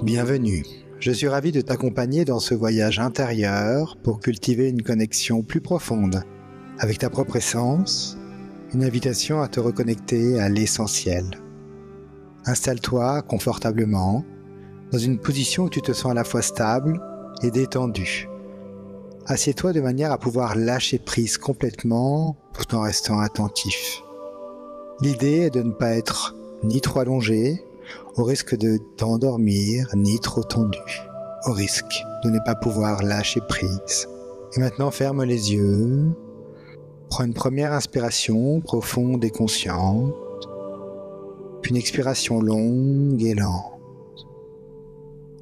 Bienvenue, je suis ravi de t'accompagner dans ce voyage intérieur pour cultiver une connexion plus profonde avec ta propre essence, une invitation à te reconnecter à l'essentiel. Installe-toi confortablement dans une position où tu te sens à la fois stable et détendu. Assieds-toi de manière à pouvoir lâcher prise complètement tout en restant attentif. L'idée est de ne pas être ni trop allongé, au risque de t'endormir, ni trop tendu, au risque de ne pas pouvoir lâcher prise. Et maintenant, ferme les yeux, prends une première inspiration profonde et consciente, puis une expiration longue et lente,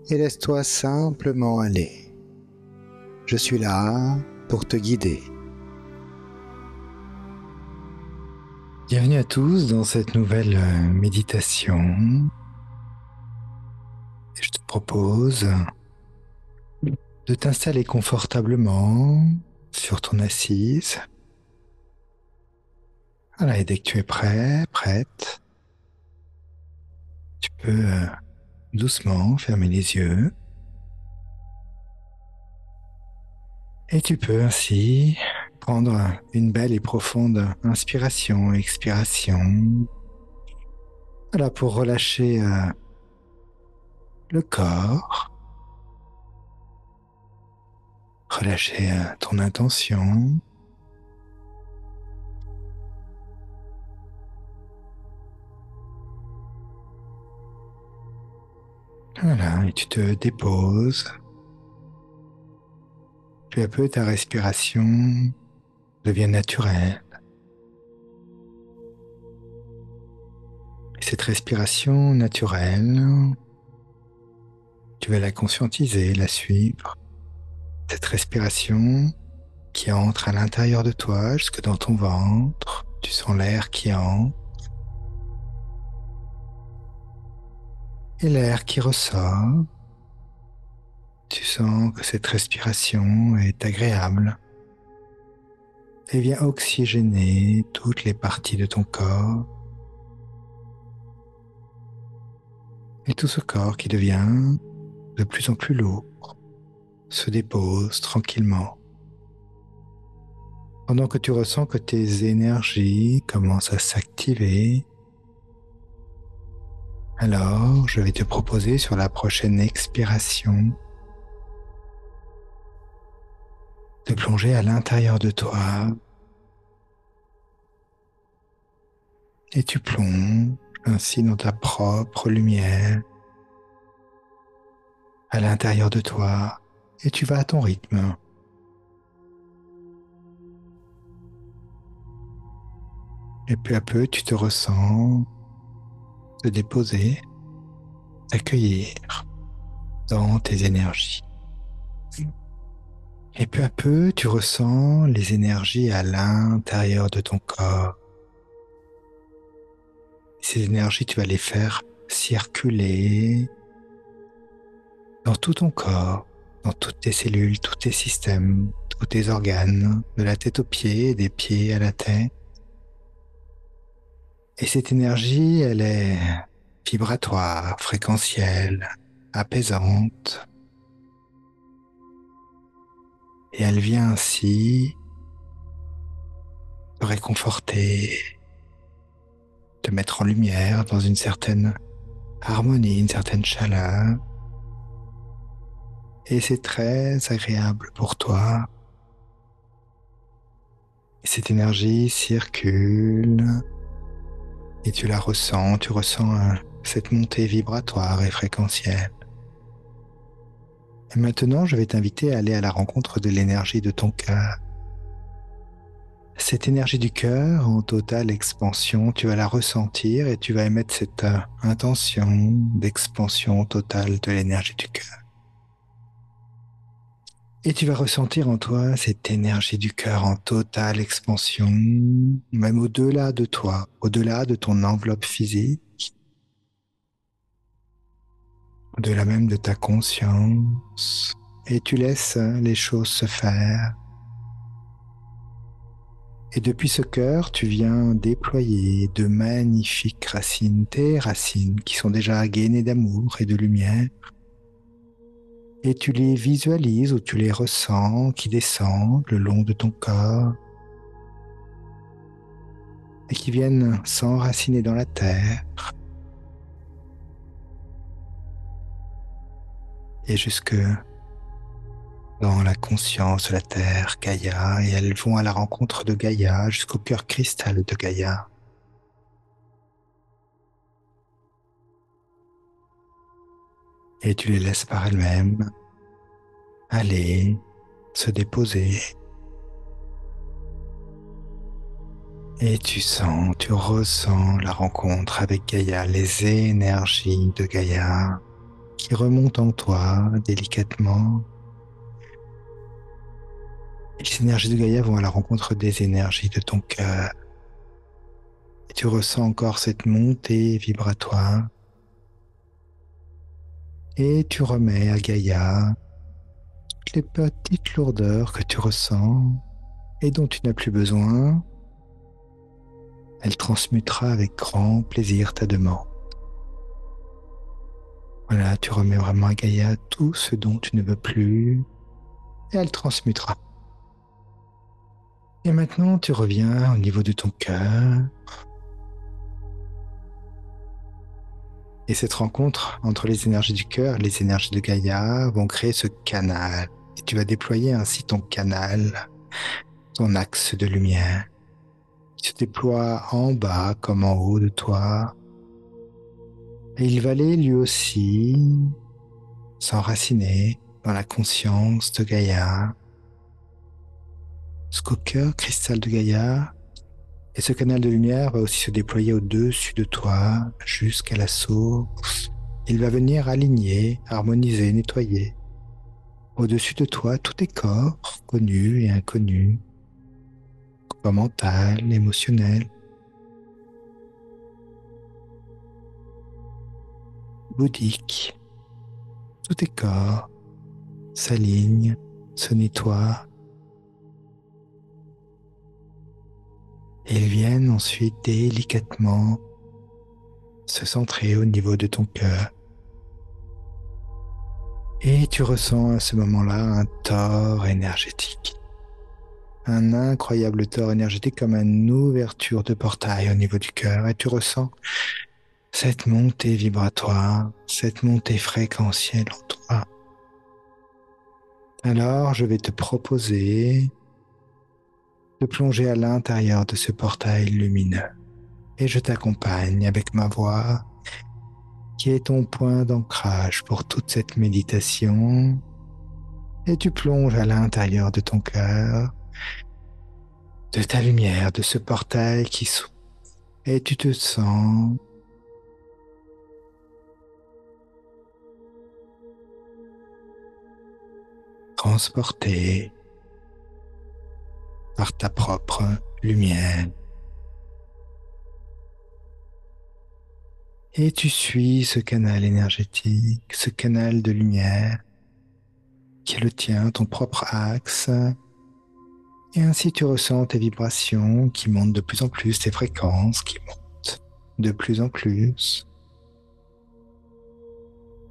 et laisse-toi simplement aller. Je suis là pour te guider. Bienvenue à tous dans cette nouvelle méditation. Et je te propose de t'installer confortablement sur ton assise. Voilà, et dès que tu es prêt, prête, tu peux doucement fermer les yeux. Et tu peux ainsi prendre une belle et profonde inspiration, expiration. Voilà, pour relâcher le corps, relâcher ton intention. Voilà, et tu te déposes. Peu à peu, ta respiration devient naturelle. Et cette respiration naturelle, tu vas la conscientiser, la suivre. Cette respiration qui entre à l'intérieur de toi, jusque dans ton ventre. Tu sens l'air qui entre. Et l'air qui ressort. Tu sens que cette respiration est agréable et vient oxygéner toutes les parties de ton corps. Et tout ce corps qui devient de plus en plus lourd se dépose tranquillement. Pendant que tu ressens que tes énergies commencent à s'activer, alors je vais te proposer sur la prochaine expiration de plonger à l'intérieur de toi. Et tu plonges ainsi dans ta propre lumière à l'intérieur de toi et tu vas à ton rythme. Et peu à peu, tu te ressens te déposer, t'accueillir dans tes énergies. Et peu à peu, tu ressens les énergies à l'intérieur de ton corps. Ces énergies, tu vas les faire circuler dans tout ton corps, dans toutes tes cellules, tous tes systèmes, tous tes organes, de la tête aux pieds, des pieds à la tête. Et cette énergie, elle est vibratoire, fréquentielle, apaisante. Et elle vient ainsi te réconforter, te mettre en lumière dans une certaine harmonie, une certaine chaleur. Et c'est très agréable pour toi. Et cette énergie circule et tu la ressens, tu ressens cette montée vibratoire et fréquentielle. Et maintenant, je vais t'inviter à aller à la rencontre de l'énergie de ton cœur. Cette énergie du cœur en totale expansion, tu vas la ressentir et tu vas émettre cette intention d'expansion totale de l'énergie du cœur. Et tu vas ressentir en toi cette énergie du cœur en totale expansion, même au-delà de toi, au-delà de ton enveloppe physique, au-delà même de ta conscience. Et tu laisses les choses se faire. Et depuis ce cœur, tu viens déployer de magnifiques racines, tes racines qui sont déjà gainées d'amour et de lumière. Et tu les visualises ou tu les ressens qui descendent le long de ton corps et qui viennent s'enraciner dans la terre et jusque dans la conscience de la terre, Gaïa, et elles vont à la rencontre de Gaïa jusqu'au cœur cristal de Gaïa. Et tu les laisses par elles-mêmes aller se déposer. Et tu sens, tu ressens la rencontre avec Gaïa, les énergies de Gaïa qui remontent en toi délicatement. Et les énergies de Gaïa vont à la rencontre des énergies de ton cœur. Et tu ressens encore cette montée vibratoire. Et tu remets à Gaïa toutes les petites lourdeurs que tu ressens et dont tu n'as plus besoin. Elle transmutera avec grand plaisir ta demande. Voilà, tu remets vraiment à Gaïa tout ce dont tu ne veux plus et elle transmutera. Et maintenant, tu reviens au niveau de ton cœur. Et cette rencontre entre les énergies du cœur et les énergies de Gaïa vont créer ce canal. Et tu vas déployer ainsi ton canal, ton axe de lumière, qui se déploie en bas comme en haut de toi. Et il va aller lui aussi s'enraciner dans la conscience de Gaïa, jusqu'au cœur cristal de Gaïa. Et ce canal de lumière va aussi se déployer au-dessus de toi jusqu'à la source. Il va venir aligner, harmoniser, nettoyer au-dessus de toi tous tes corps connus et inconnus, corps mental, émotionnel, bouddhique. Tous tes corps s'alignent, se nettoient. Et ils viennent ensuite délicatement se centrer au niveau de ton cœur. Et tu ressens à ce moment-là un tore énergétique. Un incroyable tore énergétique comme une ouverture de portail au niveau du cœur. Et tu ressens cette montée vibratoire, cette montée fréquentielle en toi. Alors, je vais te proposer de plonger à l'intérieur de ce portail lumineux. Et je t'accompagne avec ma voix qui est ton point d'ancrage pour toute cette méditation. Et tu plonges à l'intérieur de ton cœur, de ta lumière, de ce portail qui s'ouvre. Et tu te sens transporté par ta propre lumière. Et tu suis ce canal énergétique, ce canal de lumière qui est le tien, ton propre axe. Et ainsi tu ressens tes vibrations qui montent de plus en plus, tes fréquences qui montent de plus en plus.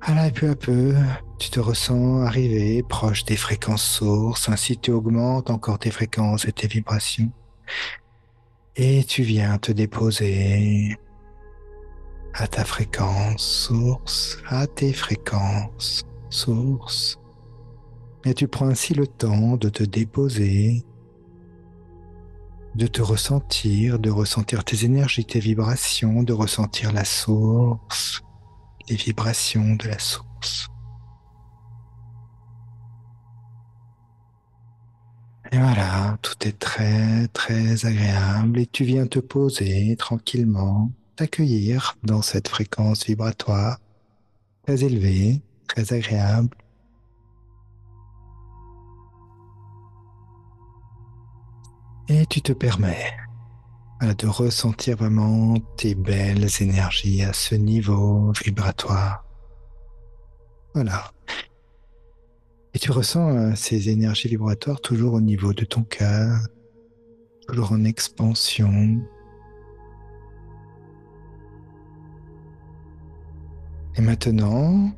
Alors, peu à peu, tu te ressens arriver proche des fréquences sources, ainsi tu augmentes encore tes fréquences et tes vibrations. Et tu viens te déposer à ta fréquence source, à tes fréquences sources. Et tu prends ainsi le temps de te déposer, de te ressentir, de ressentir tes énergies, tes vibrations, de ressentir la source, les vibrations de la source. Et voilà, tout est très, très agréable et tu viens te poser tranquillement, t'accueillir dans cette fréquence vibratoire très élevée, très agréable. Et tu te permets de ressentir vraiment tes belles énergies à ce niveau vibratoire. Voilà. Et tu ressens ces énergies vibratoires toujours au niveau de ton cœur, toujours en expansion. Et maintenant,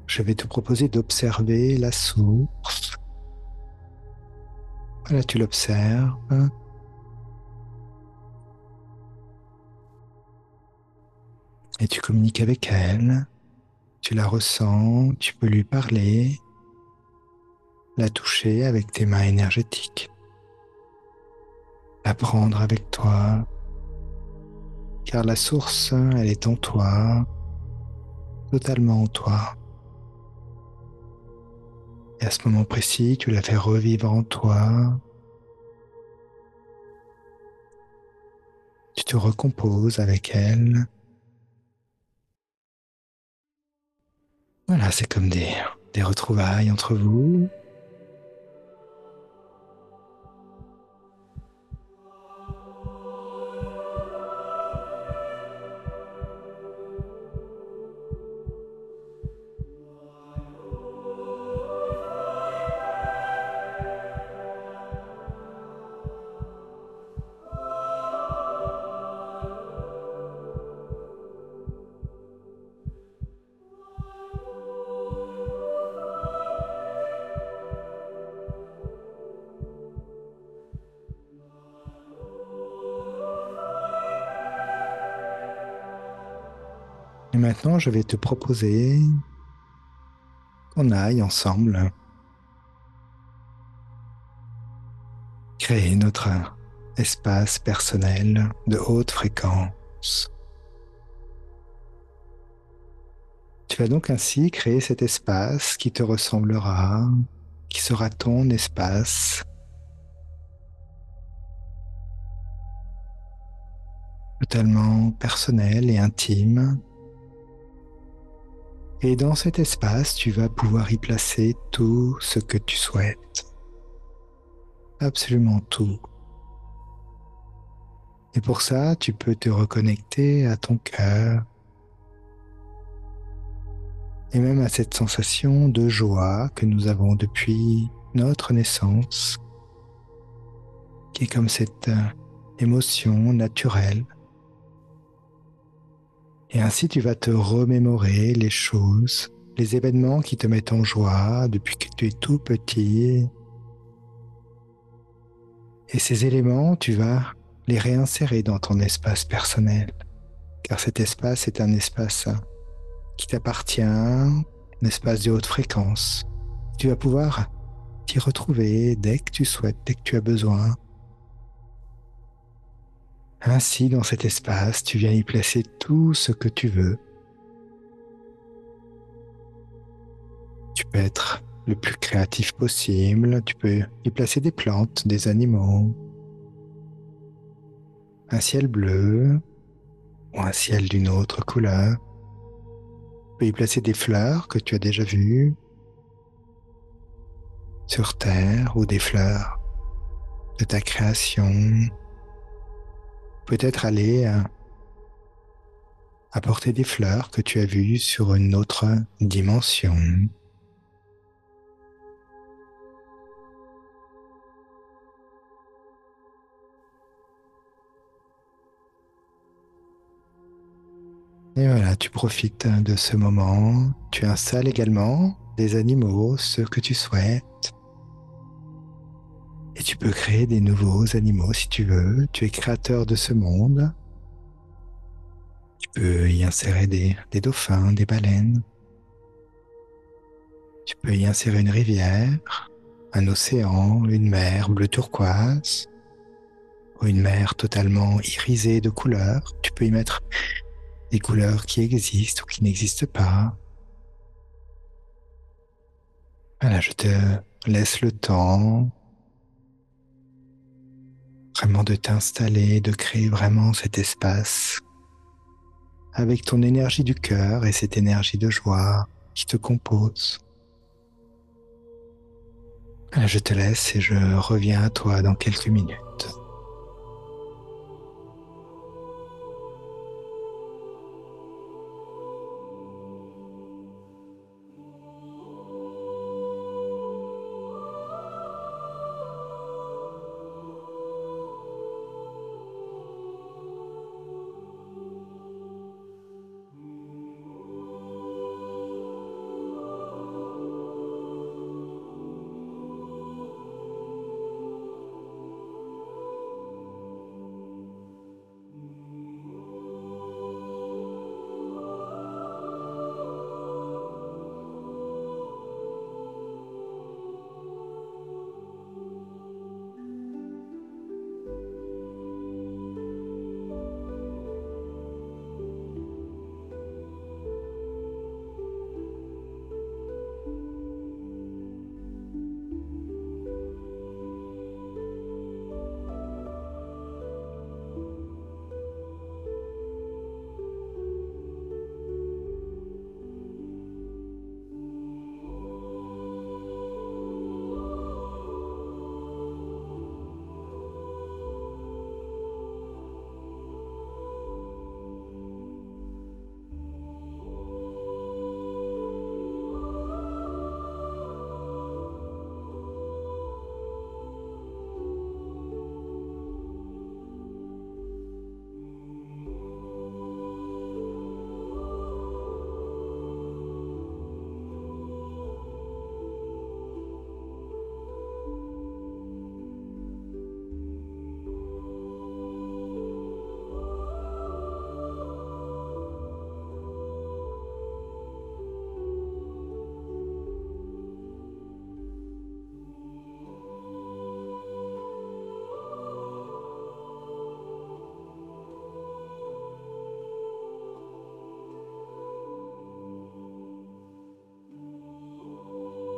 je vais te proposer d'observer la source. Voilà, tu l'observes. Et tu communiques avec elle. Tu la ressens, tu peux lui parler, la toucher avec tes mains énergétiques, la prendre avec toi, car la source, elle est en toi, totalement en toi. Et à ce moment précis, tu la fais revivre en toi. Tu te recomposes avec elle. Voilà, c'est comme des retrouvailles entre vous. Et maintenant, je vais te proposer qu'on aille ensemble créer notre espace personnel de haute fréquence. Tu vas donc ainsi créer cet espace qui te ressemblera, qui sera ton espace, totalement personnel et intime. Et dans cet espace, tu vas pouvoir y placer tout ce que tu souhaites. Absolument tout. Et pour ça, tu peux te reconnecter à ton cœur et même à cette sensation de joie que nous avons depuis notre naissance, qui est comme cette émotion naturelle. Et ainsi, tu vas te remémorer les choses, les événements qui te mettent en joie depuis que tu es tout petit. Et ces éléments, tu vas les réinsérer dans ton espace personnel, car cet espace est un espace qui t'appartient, un espace de haute fréquence. Tu vas pouvoir t'y retrouver dès que tu souhaites, dès que tu as besoin. Ainsi, dans cet espace, tu viens y placer tout ce que tu veux. Tu peux être le plus créatif possible, tu peux y placer des plantes, des animaux, un ciel bleu ou un ciel d'une autre couleur. Tu peux y placer des fleurs que tu as déjà vues sur Terre ou des fleurs de ta création. Peut-être aller apporter des fleurs que tu as vues sur une autre dimension. Et voilà, tu profites de ce moment. Tu installes également des animaux, ceux que tu souhaites. Et tu peux créer des nouveaux animaux si tu veux. Tu es créateur de ce monde. Tu peux y insérer des dauphins, des baleines. Tu peux y insérer une rivière, un océan, une mer bleu turquoise ou une mer totalement irisée de couleurs. Tu peux y mettre des couleurs qui existent ou qui n'existent pas. Voilà, je te laisse le temps vraiment de t'installer, de créer vraiment cet espace avec ton énergie du cœur et cette énergie de joie qui te compose. Voilà, je te laisse et je reviens à toi dans quelques minutes.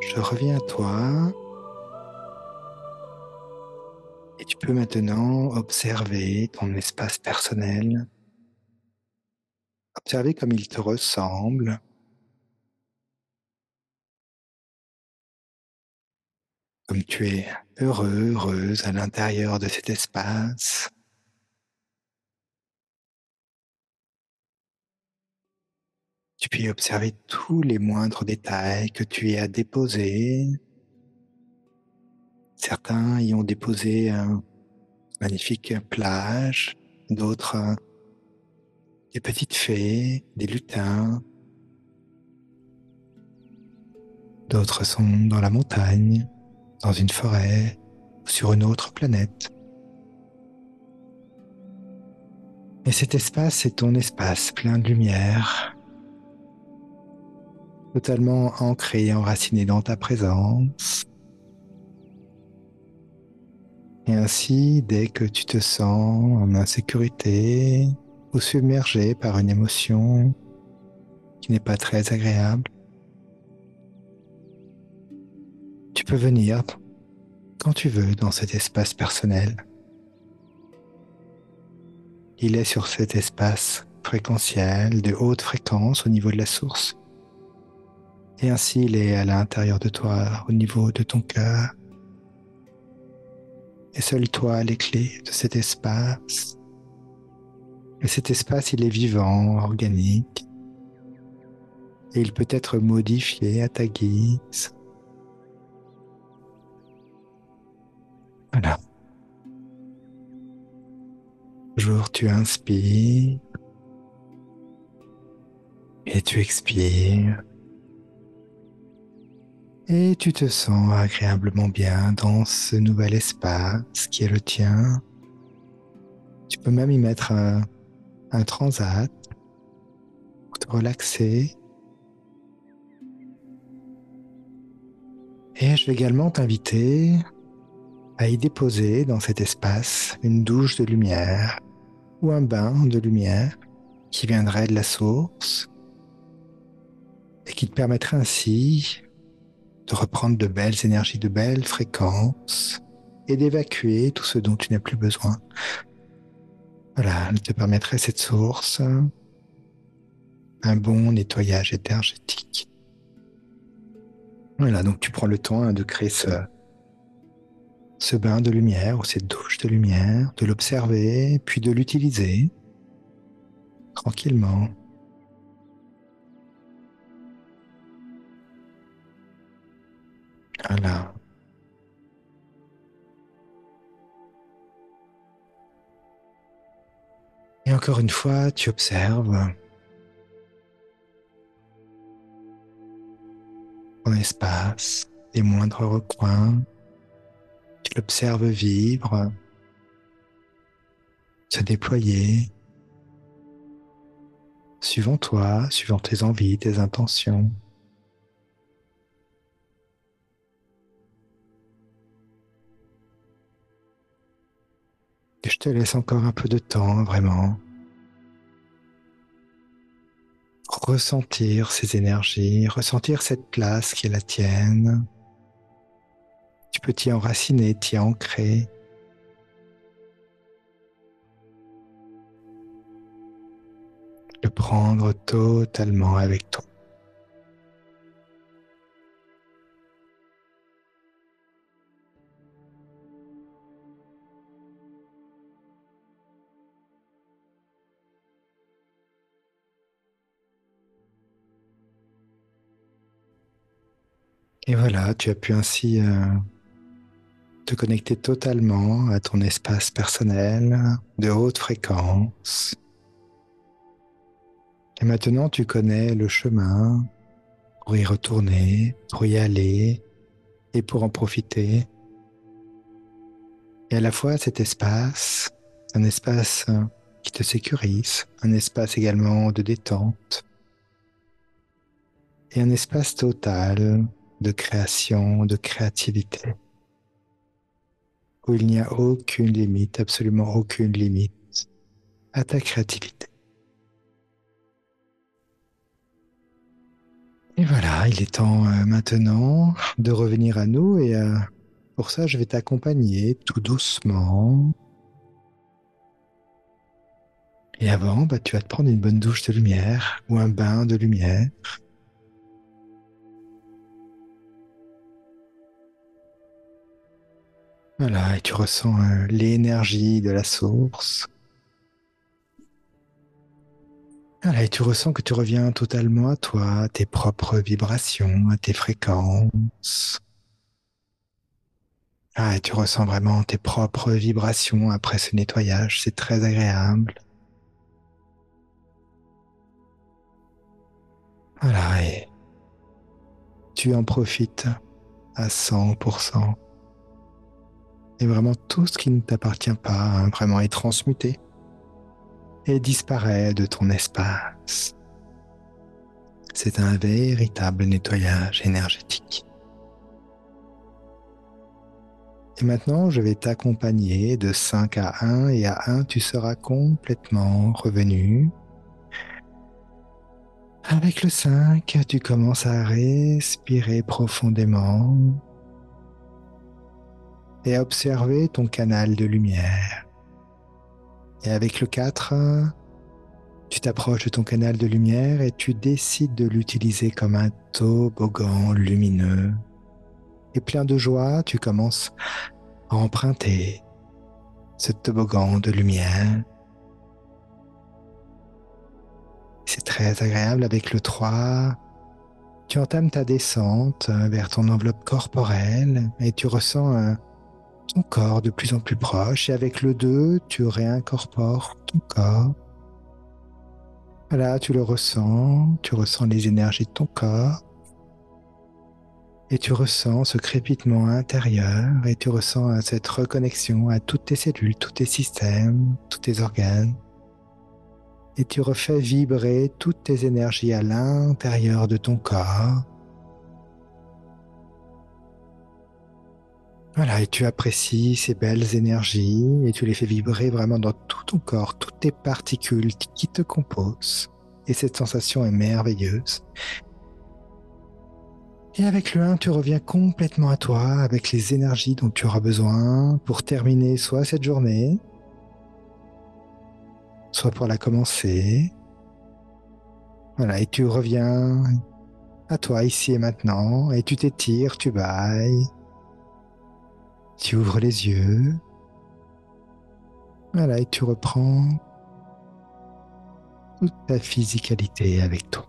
Je reviens à toi et tu peux maintenant observer ton espace personnel, observer comme il te ressemble, comme tu es heureux, heureuse à l'intérieur de cet espace. Tu peux y observer tous les moindres détails que tu y as déposés. Certains y ont déposé un magnifique plage, d'autres des petites fées, des lutins, d'autres sont dans la montagne, dans une forêt, ou sur une autre planète. Et cet espace est ton espace plein de lumière, totalement ancré et enraciné dans ta présence. Et ainsi, dès que tu te sens en insécurité ou submergé par une émotion qui n'est pas très agréable, tu peux venir quand tu veux dans cet espace personnel. Il est sur cet espace fréquentiel de haute fréquence au niveau de la source. Et ainsi, il est à l'intérieur de toi, au niveau de ton cœur. Et seul toi a les clés de cet espace. Et cet espace, il est vivant, organique. Et il peut être modifié à ta guise. Voilà. Toujours tu inspires et tu expires. Et tu te sens agréablement bien dans ce nouvel espace qui est le tien. Tu peux même y mettre un transat pour te relaxer. Et je vais également t'inviter à y déposer dans cet espace une douche de lumière ou un bain de lumière qui viendrait de la source et qui te permettrait ainsi de reprendre de belles énergies, de belles fréquences et d'évacuer tout ce dont tu n'as plus besoin. Voilà, elle te permettrait cette source, un bon nettoyage énergétique. Voilà, donc tu prends le temps de créer ce bain de lumière ou cette douche de lumière, de l'observer, puis de l'utiliser tranquillement. Voilà. Et encore une fois, tu observes ton espace, les moindres recoins. Tu l'observes vivre, se déployer, suivant toi, suivant tes envies, tes intentions. Et je te laisse encore un peu de temps, vraiment, pour ressentir ces énergies, ressentir cette place qui est la tienne. Tu peux t'y enraciner, t'y ancrer. Le prendre totalement avec toi. Et voilà, tu as pu ainsi te connecter totalement à ton espace personnel de haute fréquence. Et maintenant, tu connais le chemin pour y retourner, pour y aller et pour en profiter. Et à la fois, cet espace, un espace qui te sécurise, un espace également de détente et un espace total de création, de créativité, où il n'y a aucune limite, absolument aucune limite à ta créativité. Et voilà, il est temps maintenant de revenir à nous et pour ça, je vais t'accompagner tout doucement. Et avant, tu vas te prendre une bonne douche de lumière ou un bain de lumière. Voilà, et tu ressens l'énergie de la source. Voilà, et tu ressens que tu reviens totalement à toi, à tes propres vibrations, à tes fréquences. Ah, et tu ressens vraiment tes propres vibrations après ce nettoyage. C'est très agréable. Voilà, et tu en profites à 100%. Et vraiment tout ce qui ne t'appartient pas, vraiment est transmuté et disparaît de ton espace. C'est un véritable nettoyage énergétique. Et maintenant, je vais t'accompagner de 5 à 1 et à 1, tu seras complètement revenu. Avec le 5, tu commences à respirer profondément et à observer ton canal de lumière. Et avec le 4, tu t'approches de ton canal de lumière et tu décides de l'utiliser comme un toboggan lumineux. Et plein de joie, tu commences à emprunter ce toboggan de lumière. C'est très agréable. Avec le 3, tu entames ta descente vers ton enveloppe corporelle et tu ressens ton corps de plus en plus proche. Et avec le 2, tu réincorpores ton corps. Voilà, tu ressens les énergies de ton corps. Et tu ressens ce crépitement intérieur et tu ressens cette reconnexion à toutes tes cellules, tous tes systèmes, tous tes organes. Et tu refais vibrer toutes tes énergies à l'intérieur de ton corps. Voilà, et tu apprécies ces belles énergies et tu les fais vibrer vraiment dans tout ton corps, toutes tes particules qui te composent. Et cette sensation est merveilleuse. Et avec le 1, tu reviens complètement à toi avec les énergies dont tu auras besoin pour terminer soit cette journée, soit pour la commencer. Voilà, et tu reviens à toi ici et maintenant, et tu t'étires, tu bailles, tu ouvres les yeux. Voilà, et tu reprends toute ta physicalité avec toi.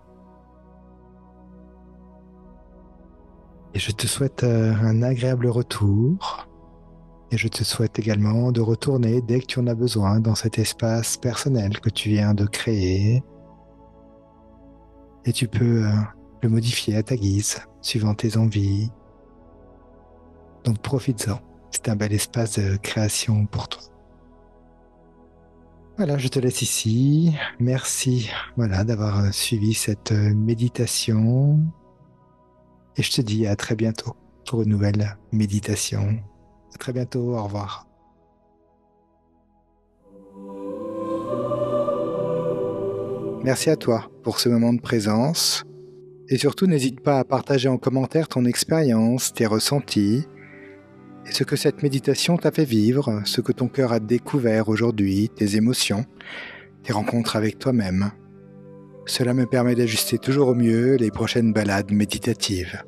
Et je te souhaite un agréable retour. Et je te souhaite également de retourner dès que tu en as besoin dans cet espace personnel que tu viens de créer. Et tu peux le modifier à ta guise, suivant tes envies. Donc profites-en. C'est un bel espace de création pour toi. Voilà, je te laisse ici. Merci d'avoir suivi cette méditation. Et je te dis à très bientôt pour une nouvelle méditation. À très bientôt, au revoir. Merci à toi pour ce moment de présence. Et surtout, n'hésite pas à partager en commentaire ton expérience, tes ressentis, et ce que cette méditation t'a fait vivre, ce que ton cœur a découvert aujourd'hui, tes émotions, tes rencontres avec toi-même. Cela me permet d'ajuster toujours au mieux les prochaines balades méditatives.